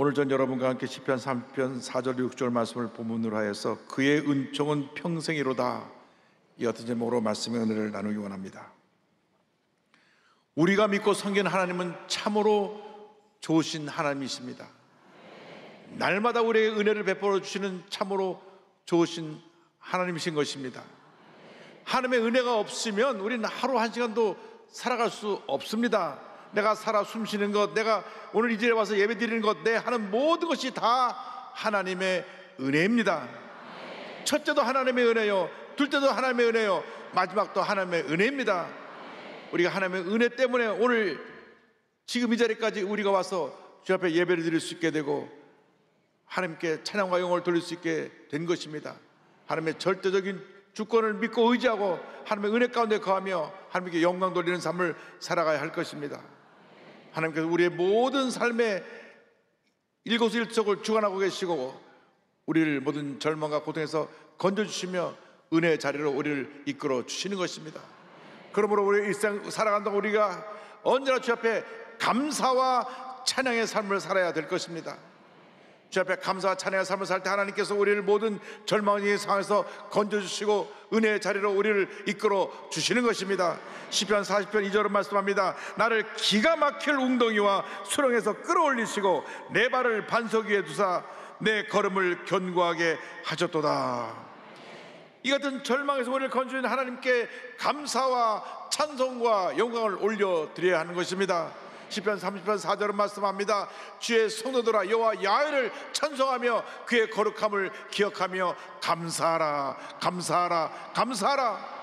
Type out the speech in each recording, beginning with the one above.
오늘 전 여러분과 함께 시편 30편 4절 6절 말씀을 본문으로 하여서 그의 은총은 평생이로다, 이 같은 제목으로 말씀의 은혜를 나누기 원합니다. 우리가 믿고 섬기는 하나님은 참으로 좋으신 하나님이십니다. 날마다 우리에게 은혜를 베풀어 주시는 참으로 좋으신 하나님이신 것입니다. 하나님의 은혜가 없으면 우리는 하루 한 시간도 살아갈 수 없습니다. 내가 살아 숨쉬는 것, 내가 오늘 이 자리에 와서 예배 드리는 것, 내 하는 모든 것이 다 하나님의 은혜입니다. 첫째도 하나님의 은혜요, 둘째도 하나님의 은혜요, 마지막도 하나님의 은혜입니다. 우리가 하나님의 은혜 때문에 오늘 지금 이 자리까지 우리가 와서 주 앞에 예배를 드릴 수 있게 되고 하나님께 찬양과 영광을 돌릴 수 있게 된 것입니다. 하나님의 절대적인 주권을 믿고 의지하고 하나님의 은혜 가운데 거하며 하나님께 영광 돌리는 삶을 살아가야 할 것입니다. 하나님께서 우리의 모든 삶의 일거수일투족을 주관하고 계시고 우리를 모든 절망과 고통에서 건져주시며 은혜의 자리로 우리를 이끌어 주시는 것입니다. 그러므로 우리 일생 살아간 동안 우리가 언제나 주 앞에 감사와 찬양의 삶을 살아야 될 것입니다. 주 앞에 감사와 찬양의 삶을 살 때 하나님께서 우리를 모든 절망의 상황에서 건져주시고 은혜의 자리로 우리를 이끌어 주시는 것입니다. 시편 40편 2절은 말씀합니다. 나를 기가 막힐 웅덩이와 수렁에서 끌어올리시고 내 발을 반석 위에 두사 내 걸음을 견고하게 하셨도다. 이 같은 절망에서 우리를 건져주신 하나님께 감사와 찬송과 영광을 올려드려야 하는 것입니다. 시편 30편 4절은 말씀합니다. 주의 성도들아 여호와 야훼를 찬송하며 그의 거룩함을 기억하며 감사하라, 감사하라, 감사하라.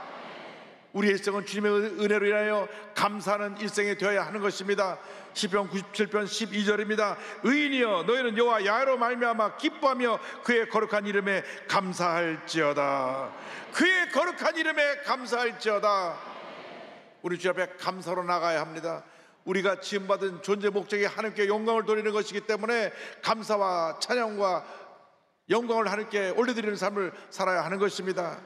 우리의 일생은 주님의 은혜로 인하여 감사하는 일생이 되어야 하는 것입니다. 시편 97편 12절입니다. 의인이여 너희는 여호와 야훼로 말미암아 기뻐하며 그의 거룩한 이름에 감사할지어다. 그의 거룩한 이름에 감사할지어다. 우리 주 앞에 감사로 나가야 합니다. 우리가 지음받은 존재 목적이 하나님께 영광을 돌리는 것이기 때문에 감사와 찬양과 영광을 하나님께 올려드리는 삶을 살아야 하는 것입니다.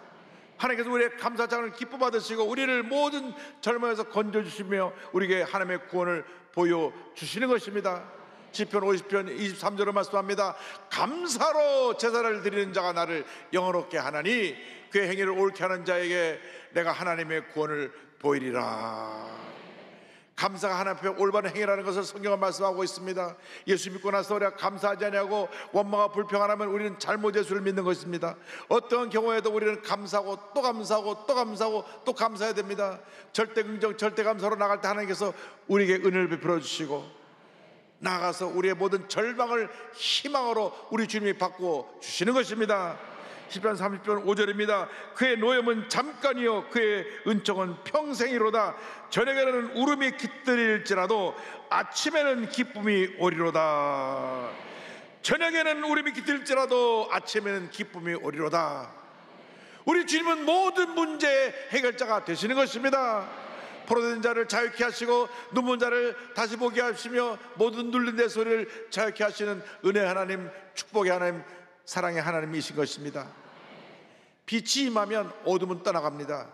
하나님께서 우리의 감사장을 기뻐 받으시고 우리를 모든 절망에서 건져주시며 우리에게 하나님의 구원을 보여주시는 것입니다. 시편 50편 23절을 말씀합니다. 감사로 제사를 드리는 자가 나를 영화롭게 하나니 그의 행위를 옳게 하는 자에게 내가 하나님의 구원을 보이리라. 감사가 하나님 앞에 올바른 행위라는 것을 성경은 말씀하고 있습니다. 예수 믿고 나서 우리가 감사하지 않냐고 원망과 불평하면 우리는 잘못 예수를 믿는 것입니다. 어떠한 경우에도 우리는 감사하고 또 감사하고 또 감사하고 또 감사해야 됩니다. 절대 긍정 절대 감사로 나갈 때 하나님께서 우리에게 은혜를 베풀어 주시고 나아가서 우리의 모든 절망을 희망으로 우리 주님이 바꾸어 주시는 것입니다. 시편 30편 5절입니다. 그의 노염은 잠깐이요 그의 은총은 평생이로다. 저녁에는 울음이 깃들일지라도 아침에는 기쁨이 오리로다. 저녁에는 울음이 깃들일지라도 아침에는 기쁨이 오리로다. 우리 주님은 모든 문제의 해결자가 되시는 것입니다. 포로된 자를 자유케 하시고 눈먼 자를 다시 보게 하시며 모든 눌린 내 소리를 자유케 하시는 은혜의 하나님, 축복의 하나님, 사랑의 하나님이신 것입니다. 빛이 임하면 어둠은 떠나갑니다.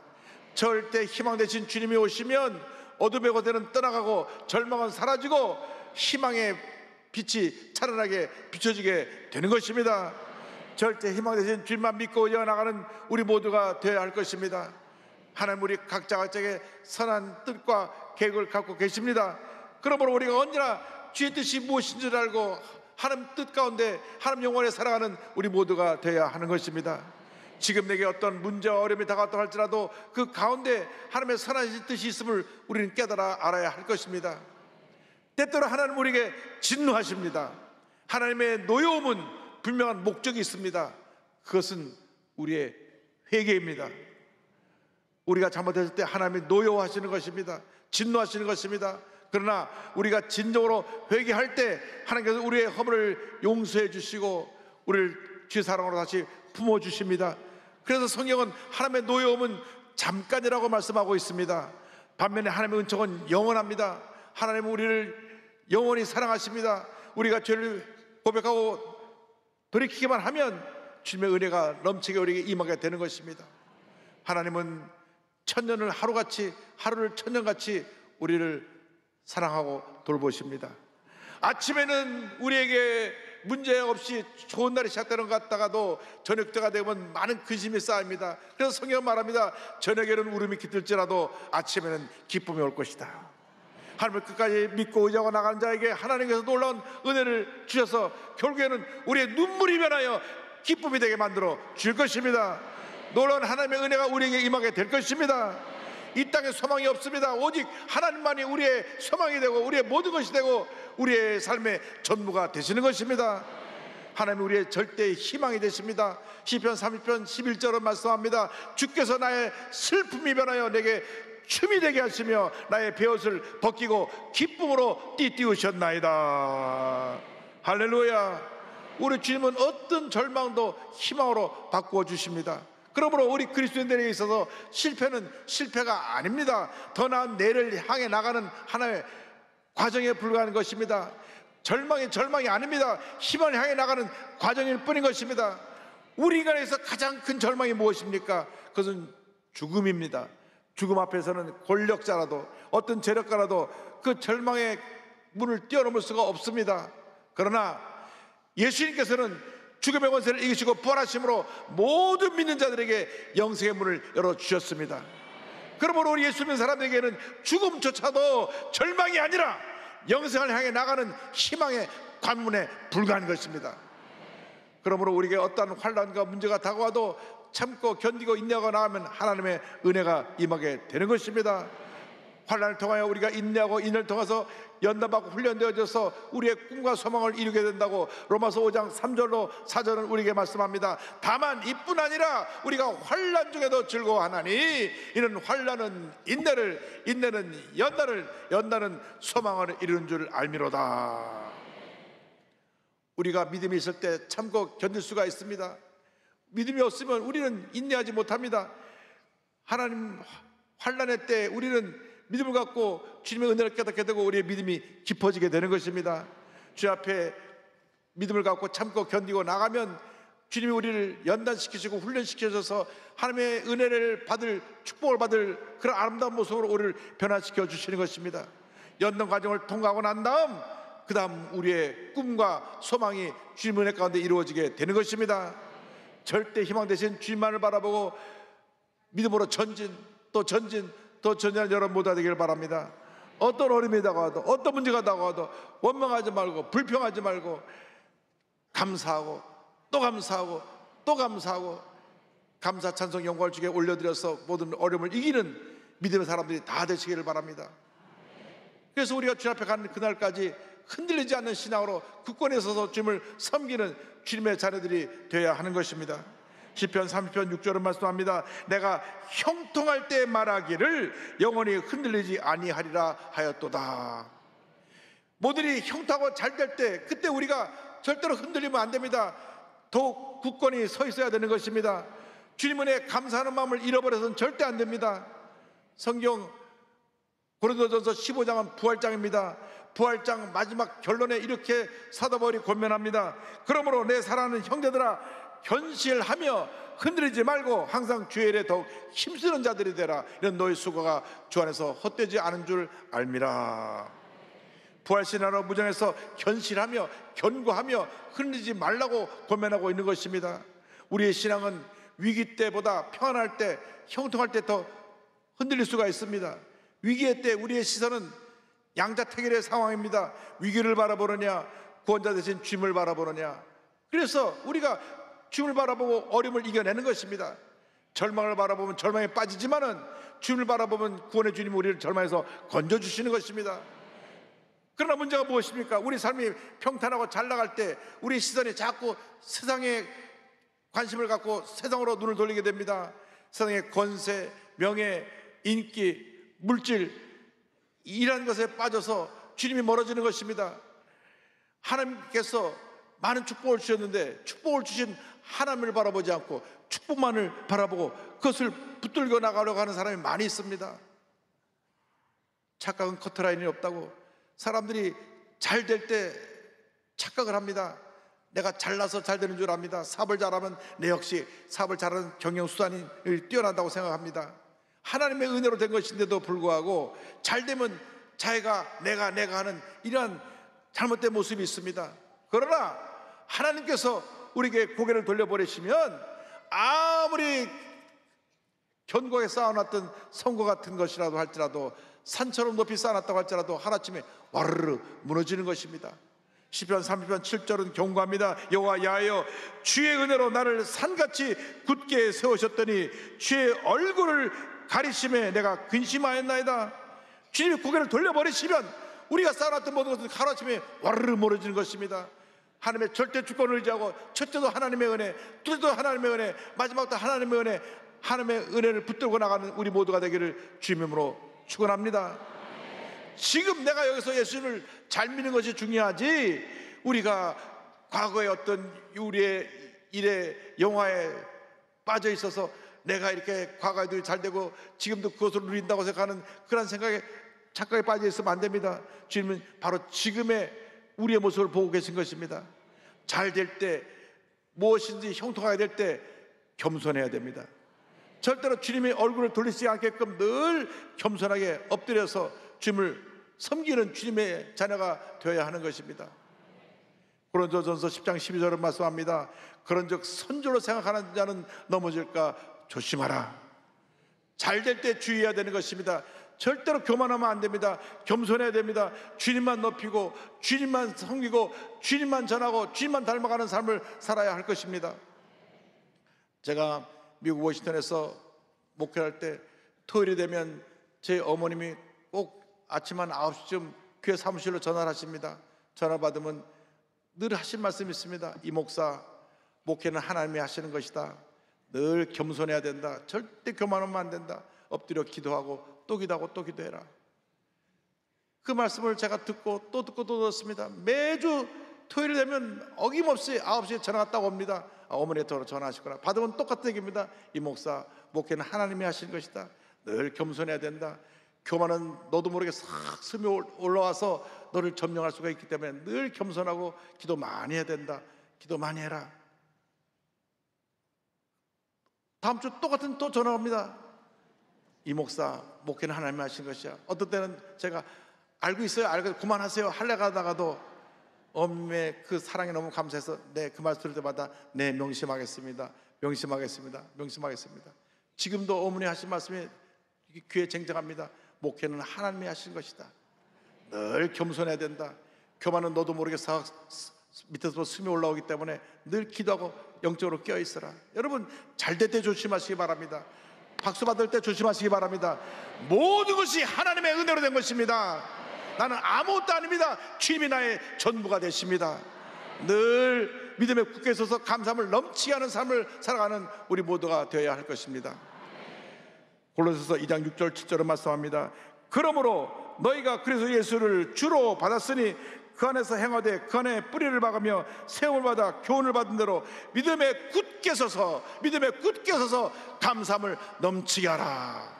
절대 희망 되신 주님이 오시면 어둠의 거대는 떠나가고 절망은 사라지고 희망의 빛이 찬란하게 비춰지게 되는 것입니다. 절대 희망 되신 주님만 믿고 이어나가는 우리 모두가 되어야 할 것입니다. 하나님 우리 각자의 선한 뜻과 계획을 갖고 계십니다. 그러므로 우리가 언제나 주의 뜻이 무엇인 줄 알고 하나님 뜻 가운데 하나님 영원에 살아가는 우리 모두가 되어야 하는 것입니다. 지금 내게 어떤 문제와 어려움이 다가왔다 할지라도 그 가운데 하나님의 선한 뜻이 있음을 우리는 깨달아 알아야 할 것입니다. 때때로 하나님 우리에게 진노하십니다. 하나님의 노여움은 분명한 목적이 있습니다. 그것은 우리의 회개입니다. 우리가 잘못했을 때 하나님이 노여워하시는 것입니다. 진노하시는 것입니다. 그러나 우리가 진정으로 회개할 때 하나님께서 우리의 허물을 용서해 주시고 우리를 주의 사랑으로 다시 품어주십니다. 그래서 성경은 하나님의 노여움은 잠깐이라고 말씀하고 있습니다. 반면에 하나님의 은총은 영원합니다. 하나님은 우리를 영원히 사랑하십니다. 우리가 죄를 고백하고 돌이키기만 하면 주님의 은혜가 넘치게 우리에게 임하게 되는 것입니다. 하나님은 천년을 하루같이, 하루를 천년같이 우리를 사랑하고 돌보십니다. 아침에는 우리에게 문제 없이 좋은 날이 시작되는 것 같다가도 저녁 때가 되면 많은 근심이 쌓입니다. 그래서 성경은 말합니다. 저녁에는 울음이 깃들지라도 아침에는 기쁨이 올 것이다. 하나님을 끝까지 믿고 의지하고 나가는 자에게 하나님께서 놀라운 은혜를 주셔서 결국에는 우리의 눈물이 변하여 기쁨이 되게 만들어 줄 것입니다. 놀라운 하나님의 은혜가 우리에게 임하게 될 것입니다. 이 땅에 소망이 없습니다. 오직 하나님만이 우리의 소망이 되고 우리의 모든 것이 되고 우리의 삶의 전부가 되시는 것입니다. 하나님 우리의 절대의 희망이 되십니다. 시편 30편 11절은 말씀합니다. 주께서 나의 슬픔이 변하여 내게 춤이 되게 하시며 나의 베옷을 벗기고 기쁨으로 띠띠우셨나이다. 할렐루야. 우리 주님은 어떤 절망도 희망으로 바꾸어 주십니다. 그러므로 우리 그리스도인들에게 있어서 실패는 실패가 아닙니다. 더 나은 내일을 향해 나가는 하나의 과정에 불과한 것입니다. 절망이 아닙니다. 희망을 향해 나가는 과정일 뿐인 것입니다. 우리 인간에서 가장 큰 절망이 무엇입니까? 그것은 죽음입니다. 죽음 앞에서는 권력자라도 어떤 재력가라도 그 절망의 문을 뛰어넘을 수가 없습니다. 그러나 예수님께서는 죽음의 권세를 이기시고 부활하심으로 모든 믿는 자들에게 영생의 문을 열어주셨습니다. 그러므로 우리 예수 믿는 사람에게는 죽음조차도 절망이 아니라 영생을 향해 나가는 희망의 관문에 불과한 것입니다. 그러므로 우리에게 어떠한 환난과 문제가 다가와도 참고 견디고 인내하고 나가면 하나님의 은혜가 임하게 되는 것입니다. 환난을 통하여 우리가 인내하고 인을 통해서 연단받고 훈련되어져서 우리의 꿈과 소망을 이루게 된다고 로마서 5장 3절로 4절은 우리에게 말씀합니다. 다만 이뿐 아니라 우리가 환난 중에도 즐거워하나니 이는 환난은 인내를, 인내는 연단을, 연단은 소망을 이루는 줄 알미로다. 우리가 믿음이 있을 때 참고 견딜 수가 있습니다. 믿음이 없으면 우리는 인내하지 못합니다. 하나님 환난의 때 우리는 믿음을 갖고 주님의 은혜를 깨닫게 되고 우리의 믿음이 깊어지게 되는 것입니다. 주 앞에 믿음을 갖고 참고 견디고 나가면 주님이 우리를 연단시키시고 훈련시켜줘서 하나님의 은혜를 받을, 축복을 받을 그런 아름다운 모습으로 우리를 변화시켜 주시는 것입니다. 연단 과정을 통과하고 난 다음 그 다음 우리의 꿈과 소망이 주님의 은혜 가운데 이루어지게 되는 것입니다. 절대 희망 대신 주님만을 바라보고 믿음으로 전진 또 전진 더 전진하는 여러분 모두 되기를 바랍니다. 어떤 어려움이 다가와도 어떤 문제가 다가와도 원망하지 말고 불평하지 말고 감사하고 또 감사하고 또 감사하고 감사 찬송 영광을 주께 올려드려서 모든 어려움을 이기는 믿음의 사람들이 다 되시기를 바랍니다. 그래서 우리가 주님 앞에 가는 그날까지 흔들리지 않는 신앙으로 굳건히 서서 주님을 섬기는 주님의 자녀들이 되어야 하는 것입니다. 시편 30편 6절은 말씀합니다. 내가 형통할 때 말하기를 영원히 흔들리지 아니하리라 하였도다. 모든이 형통하고 잘 될 때 그때 우리가 절대로 흔들리면 안 됩니다. 더욱 굳건히 서 있어야 되는 것입니다. 주님 은혜에 감사하는 마음을 잃어버려서는 절대 안 됩니다. 성경 고린도전서 15장은 부활장입니다. 부활장 마지막 결론에 이렇게 사도 바울이 권면합니다. 그러므로 내 사랑하는 형제들아 견실하며 흔들리지 말고 항상 주의 일에 더욱 힘쓰는 자들이 되라. 이런 너희 수고가 주 안에서 헛되지 않은 줄 알미라. 부활신앙으로 무정해서 견실하며 견고하며 흔들리지 말라고 권면하고 있는 것입니다. 우리의 신앙은 위기 때보다 평안할 때, 형통할 때 더 흔들릴 수가 있습니다. 위기의 때 우리의 시선은 양자택일의 상황입니다. 위기를 바라보느냐 구원자 대신 주님을 바라보느냐. 그래서 우리가 주님을 바라보고 어려움을 이겨내는 것입니다. 절망을 바라보면 절망에 빠지지만은 주님을 바라보면 구원의 주님이 우리를 절망에서 건져주시는 것입니다. 그러나 문제가 무엇입니까? 우리 삶이 평탄하고 잘 나갈 때 우리 시선이 자꾸 세상에 관심을 갖고 세상으로 눈을 돌리게 됩니다. 세상의 권세, 명예, 인기, 물질 이런 것에 빠져서 주님이 멀어지는 것입니다. 하나님께서 많은 축복을 주셨는데 축복을 주신 하나님을 바라보지 않고 축복만을 바라보고 그것을 붙들고 나가려고 하는 사람이 많이 있습니다. 착각은 커트라인이 없다고. 사람들이 잘 될 때 착각을 합니다. 내가 잘나서 잘 되는 줄 압니다. 사업을 잘하면 내 역시 사업을 잘하는 경영수단이 뛰어난다고 생각합니다. 하나님의 은혜로 된 것인데도 불구하고 잘 되면 자기가 내가 하는 이러한 잘못된 모습이 있습니다. 그러나 하나님께서 우리에게 고개를 돌려버리시면 아무리 견고하게 쌓아놨던 성과 같은 것이라도 할지라도, 산처럼 높이 쌓아놨다고 할지라도 하루아침에 와르르 무너지는 것입니다. 시편 30편 7절은 경고합니다. 여호와여, 주의 은혜로 나를 산같이 굳게 세우셨더니 주의 얼굴을 가리심에 내가 근심하였나이다. 주님이 고개를 돌려버리시면 우리가 쌓아놨던 모든 것은 하루아침에 와르르 무너지는 것입니다. 하나님의 절대 주권을 의지하고 첫째도 하나님의 은혜, 둘째도 하나님의 은혜, 마지막도 하나님의 은혜, 하나님의 은혜를 붙들고 나가는 우리 모두가 되기를 주님의 이름으로 축원합니다. 지금 내가 여기서 예수님을 잘 믿는 것이 중요하지, 우리가 과거의 어떤 우리의 일에 영화에 빠져 있어서 내가 이렇게 과거에도 잘 되고 지금도 그것을 누린다고 생각하는 그런 생각에 착각에 빠져 있으면 안 됩니다. 주님은 바로 지금의 우리의 모습을 보고 계신 것입니다. 잘 될 때, 무엇인지 형통하게 될 때 겸손해야 됩니다. 절대로 주님의 얼굴을 돌리지 않게끔 늘 겸손하게 엎드려서 주님을 섬기는 주님의 자녀가 되어야 하는 것입니다. 고린도전서 10장 12절은 말씀합니다. 그런즉 선조로 생각하는 자는 넘어질까 조심하라. 잘 될 때 주의해야 되는 것입니다. 절대로 교만하면 안 됩니다. 겸손해야 됩니다. 주님만 높이고 주님만 섬기고 주님만 전하고 주님만 닮아가는 삶을 살아야 할 것입니다. 제가 미국 워싱턴에서 목회할 때 토요일이 되면 제 어머님이 꼭 아침 한 9시쯤 교회 사무실로 전화를 하십니다. 전화 받으면 늘 하신 말씀이 있습니다. 이 목사, 목회는 하나님이 하시는 것이다. 늘 겸손해야 된다. 절대 교만하면 안 된다. 엎드려 기도하고 또 기도하고 또 기도해라. 그 말씀을 제가 듣고 또 들었습니다. 매주 토요일 되면 어김없이 9시에 전화가 딱 옵니다. 어머니한테 전화하시거나 받으면 똑같은 얘기입니다. 이 목사, 목회는 하나님이 하시는 것이다. 늘 겸손해야 된다. 교만은 너도 모르게 싹 스며 올라와서 너를 점령할 수가 있기 때문에 늘 겸손하고 기도 많이 해야 된다. 기도 많이 해라. 다음 주 똑같은 또 전화 옵니다. 이 목사, 목회는 하나님이 하신 것이야. 어떤 때는 제가 알고 있어요, 알고 그만하세요 하려고 하다가도 어머님의 그 사랑에 너무 감사해서 그 말 들을 때마다 명심하겠습니다. 명심하겠습니다. 명심하겠습니다. 지금도 어머니 하신 말씀이 귀에 쟁쟁합니다. 목회는 하나님이 하신 것이다. 늘 겸손해야 된다. 교만은 너도 모르게 밑에서 숨이 올라오기 때문에 늘 기도하고 영적으로 깨어있어라. 여러분, 잘 될 때 조심하시기 바랍니다. 박수 받을 때 조심하시기 바랍니다. 모든 것이 하나님의 은혜로 된 것입니다. 나는 아무것도 아닙니다. 주님이 나의 전부가 되십니다. 늘 믿음에 굳게 서서 감사함을 넘치게 하는 삶을 살아가는 우리 모두가 되어야 할 것입니다. 골로새서 2장 6절 7절은 말씀합니다. 그러므로 너희가 그래서 예수를 주로 받았으니 그 안에서 행하되 그 안에 뿌리를 박으며 세움을 받아 교훈을 받은 대로 믿음에 굳게 서서 감사함을 넘치게 하라.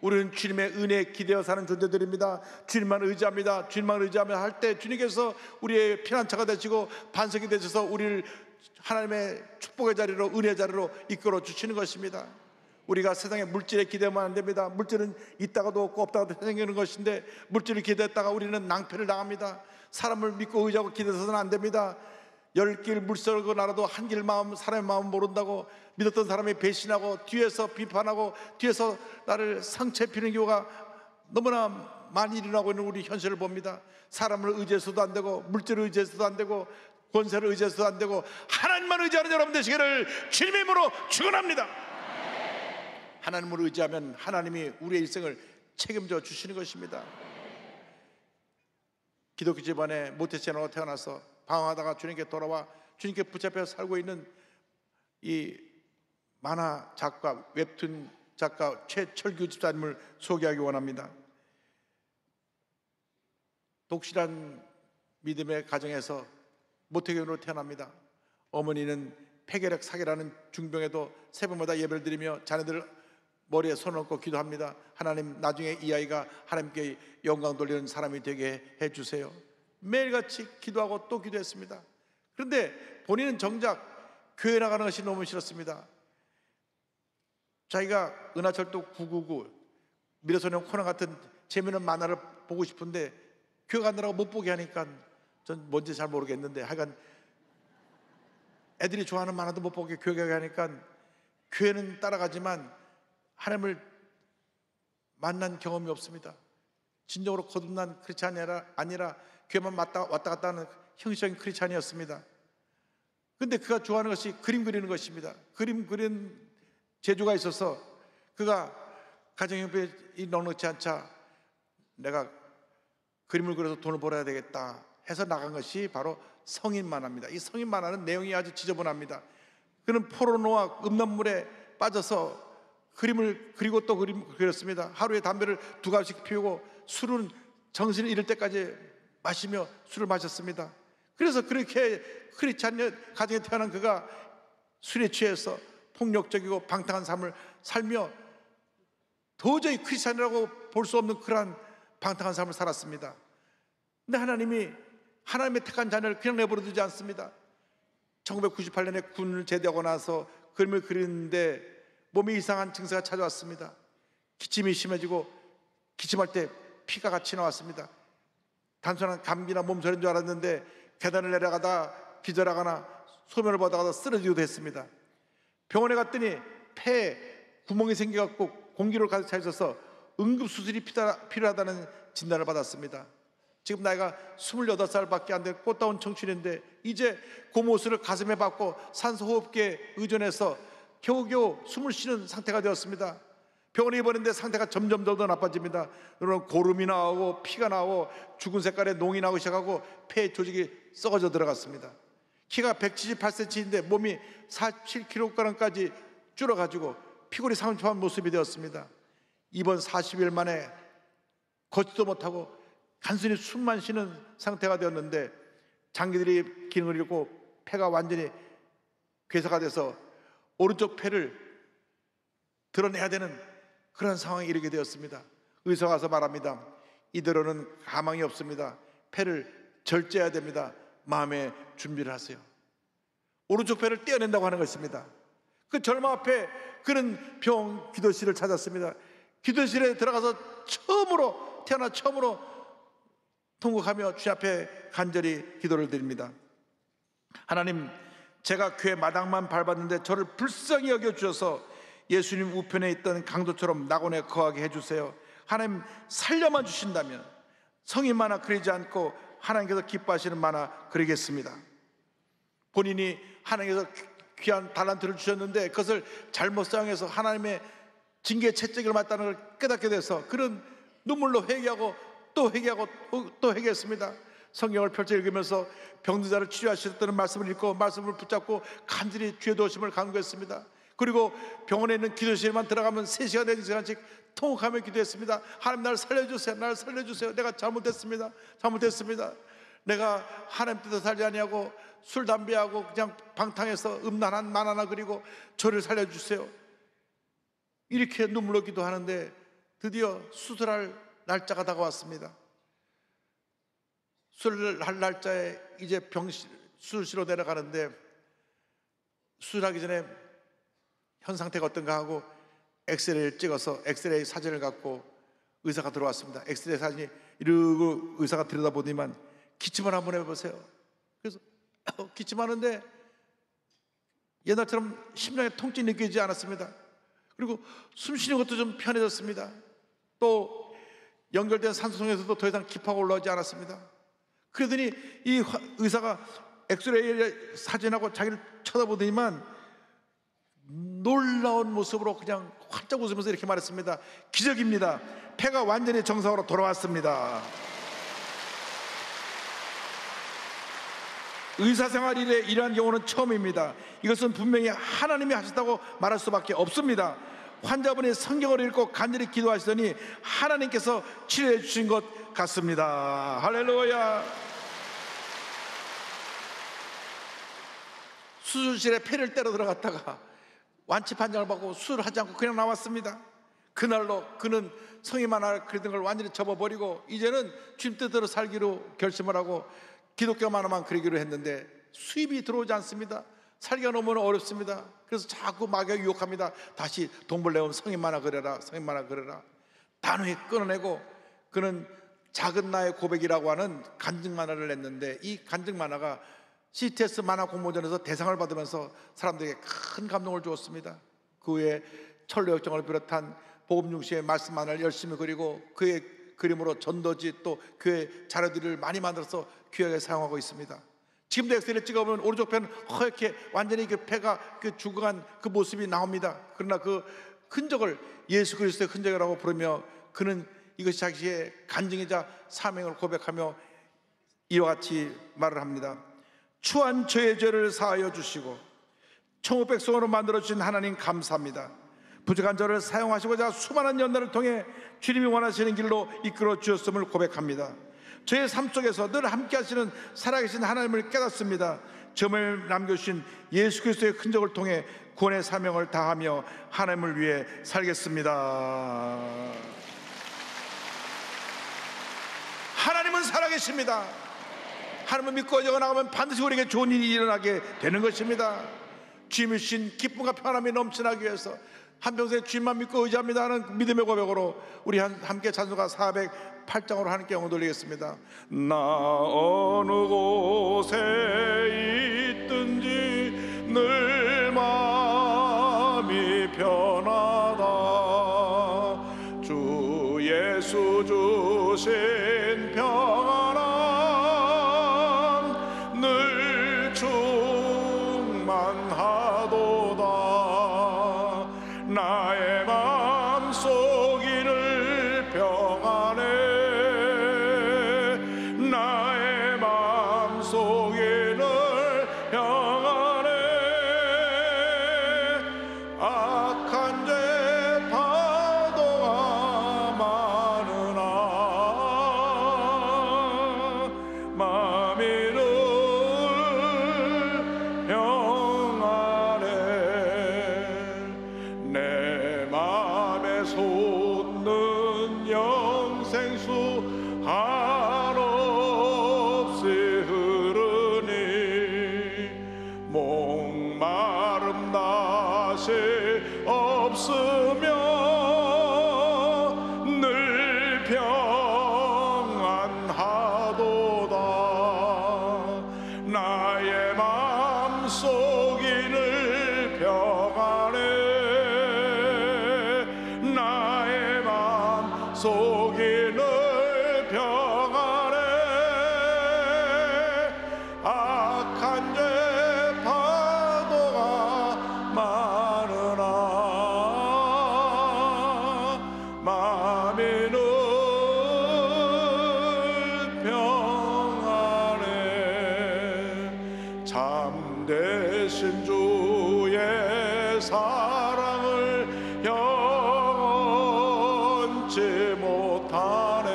우리는 주님의 은혜에 기대어 사는 존재들입니다. 주님만 의지합니다. 주님만 의지하며 할 때 주님께서 우리의 피난처가 되시고 반석이 되셔서 우리를 하나님의 축복의 자리로, 은혜의 자리로 이끌어 주시는 것입니다. 우리가 세상의 물질에 기대하면 안 됩니다. 물질은 있다가도 없고 없다가도 생기는 것인데 물질을 기대했다가 우리는 낭패를 당합니다. 사람을 믿고 의지하고 기대해서는 안 됩니다. 10길 물속을 날아도 한 길 마음, 사람의 마음 모른다고 믿었던 사람이 배신하고 뒤에서 비판하고 뒤에서 나를 상처 입히는 경우가 너무나 많이 일어나고 있는 우리 현실을 봅니다. 사람을 의지해서도 안 되고 물질을 의지해서도 안 되고 권세를 의지해서도 안 되고 하나님만 의지하는 여러분 되시기를 주님의 이름으로 축원합니다. 하나님을 의지하면 하나님이 우리의 일생을 책임져 주시는 것입니다. 기독교 집안에 모태신앙으로 태어나서 방황하다가 주님께 돌아와 주님께 붙잡혀 살고 있는 이 만화 작가, 웹툰 작가 최철규 집사님을 소개하기 원합니다. 독실한 믿음의 가정에서 모태교인으로 태어납니다. 어머니는 폐결핵 사기라는 중병에도 새벽마다 예배를 드리며 자녀들 머리에 손을 얹고 기도합니다. 하나님, 나중에 이 아이가 하나님께 영광 돌리는 사람이 되게 해주세요. 매일같이 기도하고 또 기도했습니다. 그런데 본인은 정작 교회 나가는 것이 너무 싫었습니다. 자기가 은하철도 999 미래소년 코너 같은 재미있는 만화를 보고 싶은데 교회 가느라고 못 보게 하니까 전 뭔지 잘 모르겠는데 하여간 애들이 좋아하는 만화도 못 보게 교회 가니까 교회는 따라가지만 하나님을 만난 경험이 없습니다. 진정으로 거듭난 크리스찬이 아니라 교회만 왔다 갔다 하는 형식적인 크리스찬이었습니다. 근데 그가 좋아하는 것이 그림 그리는 것입니다. 그림 그리는 재주가 있어서 그가 가정형편이 넉넉지 않자 내가 그림을 그려서 돈을 벌어야 되겠다 해서 나간 것이 바로 성인 만화입니다. 이 성인 만화는 내용이 아주 지저분합니다. 그는 포르노와 음란물에 빠져서 그림을 그리고 또 그렸습니다. 하루에 담배를 2갑씩 피우고 술은 정신을 잃을 때까지 마시며 술을 마셨습니다. 그래서 그렇게 크리스찬 가정에 태어난 그가 술에 취해서 폭력적이고 방탕한 삶을 살며 도저히 크리스찬이라고 볼 수 없는 그러한 방탕한 삶을 살았습니다. 근데 하나님이 하나님의 택한 자녀를 그냥 내버려 두지 않습니다. 1998년에 군을 제대하고 나서 그림을 그리는데 몸에 이상한 증세가 찾아왔습니다. 기침이 심해지고 기침할 때 피가 같이 나왔습니다. 단순한 감기나 몸살인 줄 알았는데 계단을 내려가다 기절하거나 소변을 보다가 쓰러지기도 했습니다. 병원에 갔더니 폐에 구멍이 생겨갖고 공기를 가득 차 있어서 응급수술이 필요하다는 진단을 받았습니다. 지금 나이가 28살밖에 안 된 꽃다운 청춘인데 이제 고무호수를 가슴에 받고 산소호흡기에 의존해서 겨우겨우 숨을 쉬는 상태가 되었습니다. 병원에 입원했는데 상태가 점점 더 나빠집니다. 그러면 고름이 나오고 피가 나오고 죽은 색깔의 농이 나오기 시작하고 폐 조직이 썩어져 들어갔습니다. 키가 178cm인데 몸이 47kg까지 줄어가지고 피골이 상처한 모습이 되었습니다. 입원 40일 만에 걷지도 못하고 단순히 숨만 쉬는 상태가 되었는데 장기들이 기능을 잃고 폐가 완전히 괴사가 돼서 오른쪽 폐를 드러내야 되는 그런 상황에 이르게 되었습니다. 의사가 와서 말합니다. 이대로는 가망이 없습니다. 폐를 절제해야 됩니다. 마음의 준비를 하세요. 오른쪽 폐를 떼어낸다고 하는 것입니다. 그 절망 앞에 그는 병 기도실을 찾았습니다. 기도실에 들어가서 태어나 처음으로 통곡하며 주님 앞에 간절히 기도를 드립니다. 하나님, 제가 교회 마당만 밟았는데 저를 불쌍히 여겨주셔서 예수님 우편에 있던 강도처럼 낙원에 거하게 해주세요. 하나님 살려만 주신다면 성인 만화 그리지 않고 하나님께서 기뻐하시는 만화 그리겠습니다. 본인이 하나님께서 귀한 달란트를 주셨는데 그것을 잘못 사용해서 하나님의 징계 채찍을 맞다는 걸 깨닫게 돼서 그런 눈물로 회개하고 또 회개하고 또 회개했습니다. 성경을 펼쳐 읽으면서 병든 자를 치료하셨다는 말씀을 읽고 말씀을 붙잡고 간절히 주의 도우심을 간구했습니다. 그리고 병원에 있는 기도실에만 들어가면 3시간 4시간씩 통곡하며 기도했습니다. 하나님 나를 살려주세요. 나를 살려주세요. 내가 잘못했습니다. 내가 하나님 뜻을 살지 아니하고 술 담배하고 그냥 방탕해서 음란한 만화나 그리고 저를 살려주세요. 이렇게 눈물로 기도하는데 드디어 수술할 날짜가 다가왔습니다. 수술할 날짜에 이제 수술실로 내려가는데 수술하기 전에 현 상태가 어떤가 하고 엑스레이를 찍어서 엑스레이 사진을 갖고 의사가 들어왔습니다. 엑스레이 사진이 이러고 의사가 들여다보더니만 기침을 한번 해보세요. 그래서 기침하는데 옛날처럼 심장에 통증이 느껴지지 않았습니다. 그리고 숨 쉬는 것도 좀 편해졌습니다. 또 연결된 산소통에서도 더 이상 기파가 올라오지 않았습니다. 그러더니 이 의사가 엑스레이 사진하고 자기를 쳐다보더니만 놀라운 모습으로 그냥 활짝 웃으면서 이렇게 말했습니다. 기적입니다. 폐가 완전히 정상으로 돌아왔습니다. 의사생활에 이러한 경우는 처음입니다. 이것은 분명히 하나님이 하셨다고 말할 수밖에 없습니다. 환자분이 성경을 읽고 간절히 기도하시더니 하나님께서 치료해 주신 것 같습니다. 할렐루야. 수술실에 폐를 때려 들어갔다가 완치 판정을 받고 수술을 하지 않고 그냥 나왔습니다. 그날로 그는 성인 만화를 그리던 걸 완전히 접어버리고 이제는 주님 뜻대로 살기로 결심을 하고 기독교 만화만 그리기로 했는데 수입이 들어오지 않습니다. 살기가 너무 어렵습니다. 그래서 자꾸 마귀가 유혹합니다. 다시 돈 벌려면 성인 만화 그려라, 성인 만화 그려라. 단호히 끊어내고 그는 작은 나의 고백이라고 하는 간증 만화를 냈는데, 이 간증 만화가 CTS 만화 공모전에서 대상을 받으면서 사람들에게 큰 감동을 주었습니다. 그 후에 철로역정을 비롯한 복음 중심의 말씀 만화를 열심히 그리고 그의 그림으로 전도지 또 교회 자료들을 많이 만들어서 귀하게 사용하고 있습니다. 지금도 엑셀에 찍어보면 오른쪽 편 허옇게 완전히 그 폐가 죽어간 그 모습이 나옵니다. 그러나 그 흔적을 예수 그리스도의 흔적이라고 부르며 그는 이것이 자기의 간증이자 사명을 고백하며 이와 같이 말을 합니다. 추한 저의 죄를 사하여 주시고 천국 백성으로 만들어주신 하나님 감사합니다. 부족한 저를 사용하시고자 수많은 연단을 통해 주님이 원하시는 길로 이끌어 주셨음을 고백합니다. 저의 삶 속에서 늘 함께 하시는 살아계신 하나님을 깨닫습니다. 점을 남겨주신 예수 그리스도의 흔적을 통해 구원의 사명을 다하며 하나님을 위해 살겠습니다. 하나님은 살아계십니다. 하나님을 믿고 나가면 반드시 우리에게 좋은 일이 일어나게 되는 것입니다. 주님이 주신 기쁨과 평안함이 넘쳐나기 위해서 한평생 주님만 믿고 의지합니다 하는 믿음의 고백으로 우리 함께 찬송가 408장으로 하나님께 영광 돌리겠습니다. 나 어느 곳에 있든지 늘 마음이 편하다. 주 예수 주신 평안함 늘 충만하도다. 나의 마음속 이를 평안해. 나의 마음속 이를 평안해. 악한 죄 파도가 많으나 마음이 늘 평안해. 내 맘에 솟는 영생수 한없이 흐르니 목마름 다시 없으며 늘 평안하도다. 나의 마음속 이를 평안해. 나의 마음속 이를 평안해. 악한 죄 파도가 많으나 마음이 늘 평안해. 참되신 주의 사랑을 영원치 못하네.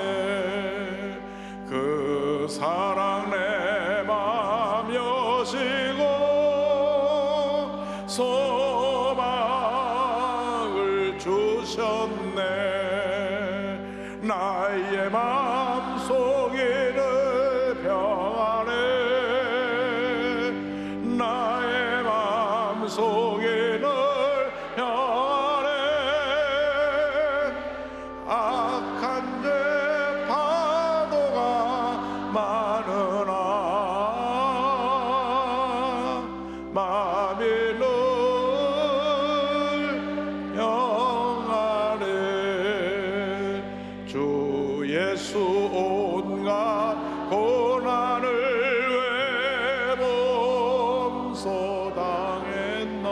그 사랑 내 맘 여시고 소망을 주셨네. 나의 마음속 이를 평안해. 나의 마음속 이를 평안해. 악한 죄 파도가 많으나 마음이 늘 평안해. 주 예수 온갖 고난을 왜 몸소 당했나.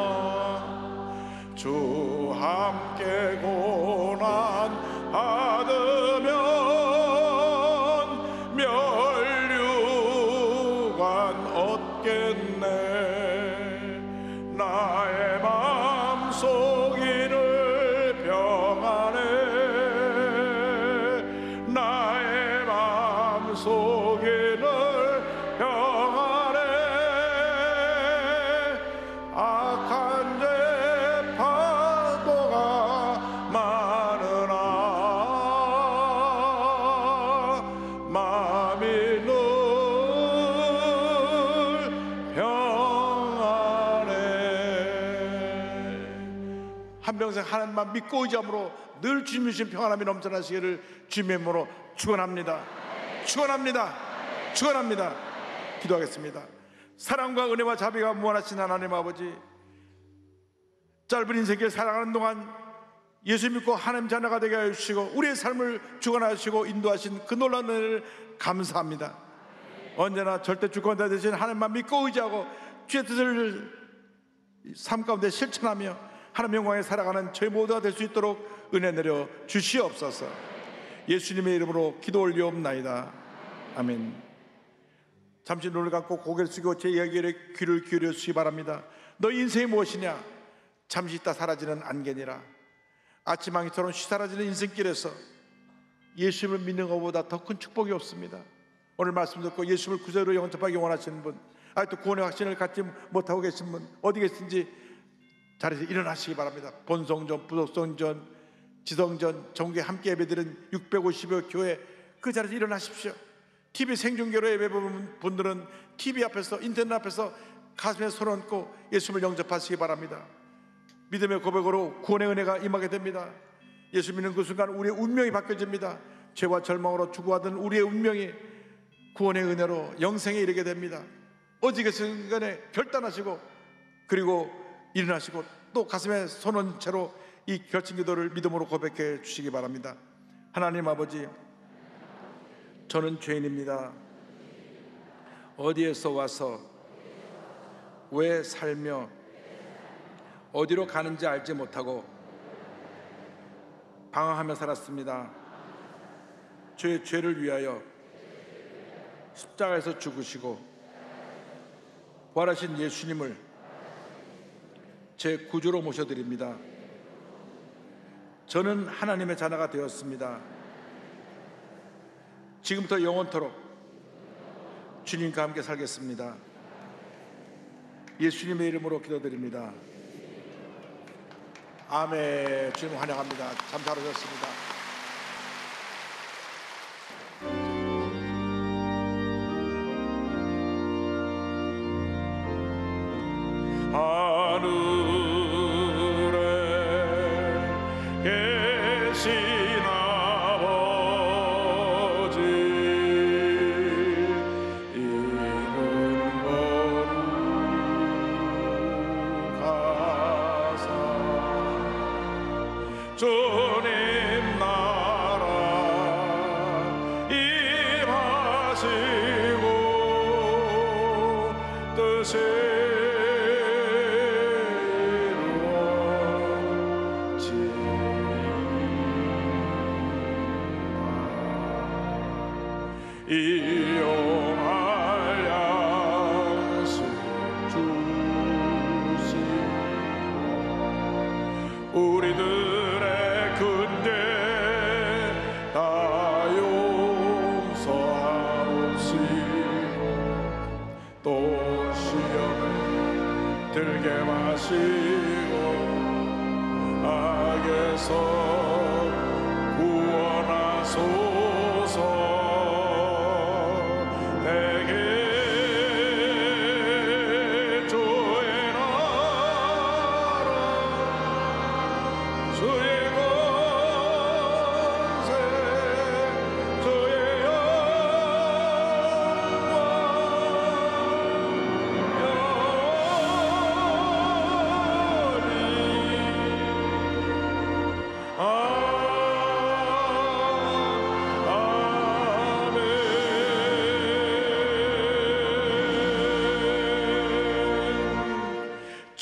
주 함께 고난 받으면 멸류관 얻겠네. 나의 마음속 이를 평안해. 나의 마음속 이를 평안해. 악한 죄 파도가 많으나 마음이 늘 평안해. 한평생 하나님만 믿고 의지함으로 늘 주님 주신 평안함이 넘쳐나시기를 주님의 이름으로 축원합니다. 축원합니다. 축원합니다. 기도하겠습니다. 사랑과 은혜와 자비가 무한하신 하나님 아버지, 짧은 인생길 살아가는 동안 예수 믿고 하나님 자녀가 되게 해주시고 우리의 삶을 주관하시고 인도하신 그 놀라운 은혜를 감사합니다. 언제나 절대 주권자 되신 하나님만 믿고 의지하고 주의 뜻을 삶 가운데 실천하며 하나님 영광에 살아가는 저희 모두가 될 수 있도록 은혜 내려 주시옵소서. 예수님의 이름으로 기도 올리옵나이다. 아멘. 잠시 눈을 감고 고개를 숙이고 제 이야기에 귀를 기울여 주시기 바랍니다. 너 인생이 무엇이냐? 잠시 있다 사라지는 안개니라. 아침망이처럼 쉬사라지는 인생길에서 예수님을 믿는 것보다 더 큰 축복이 없습니다. 오늘 말씀 듣고 예수님을 구세주로 영접하기 원하시는 분, 아직도 구원의 확신을 갖지 못하고 계신 분, 어디 계신지 자리에서 일어나시기 바랍니다. 본성전, 부속성전, 지성전, 전국에 함께 예배드린 650여 교회, 그 자리에서 일어나십시오. TV 생중계로 예배 보는 분들은 TV 앞에서, 인터넷 앞에서 가슴에 손 얹고 예수님을 영접하시기 바랍니다. 믿음의 고백으로 구원의 은혜가 임하게 됩니다. 예수 믿는 그 순간 우리의 운명이 바뀌어집니다. 죄와 절망으로 죽어가던 우리의 운명이 구원의 은혜로 영생에 이르게 됩니다. 어디 계신 간에 결단하시고 그리고 일어나시고 또 가슴에 손 얹은 채로 이 결심 기도를 믿음으로 고백해 주시기 바랍니다. 하나님 아버지, 저는 죄인입니다. 어디에서 와서 왜 살며 어디로 가는지 알지 못하고 방황하며 살았습니다. 저의 죄를 위하여 십자가에서 죽으시고 부활하신 예수님을 제 구주로 모셔드립니다. 저는 하나님의 자녀가 되었습니다. 지금부터 영원토록 주님과 함께 살겠습니다. 예수님의 이름으로 기도드립니다. 아멘. 주님 환영합니다. 참 잘하셨습니다. 하늘에 계신 아버지, 이름 거룩하사 주님 나라 임하시고 뜻이 일용할 양식 주시고 우리들의 근죄 다 용서하옵시고 또 시험에 들게 마시고 악에서 구원하소서.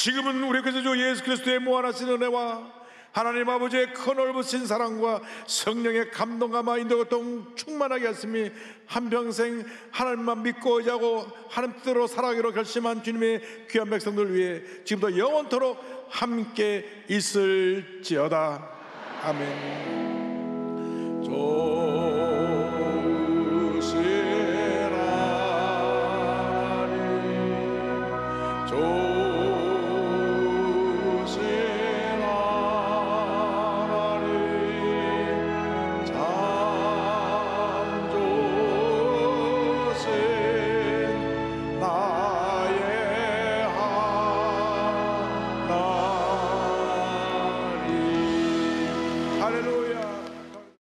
지금은 우리 구세주 예수 그리스도의 무한하신 은혜와 하나님 아버지의 큰 넓으신 사랑과 성령의 감동감화 인도교통 충만하게 하심이 한평생 하나님만 믿고 의지하고 하나님 뜻대로 살아가기로 결심한 주님의 귀한 백성들 위해 지금도 영원토록 함께 있을지어다. 아멘.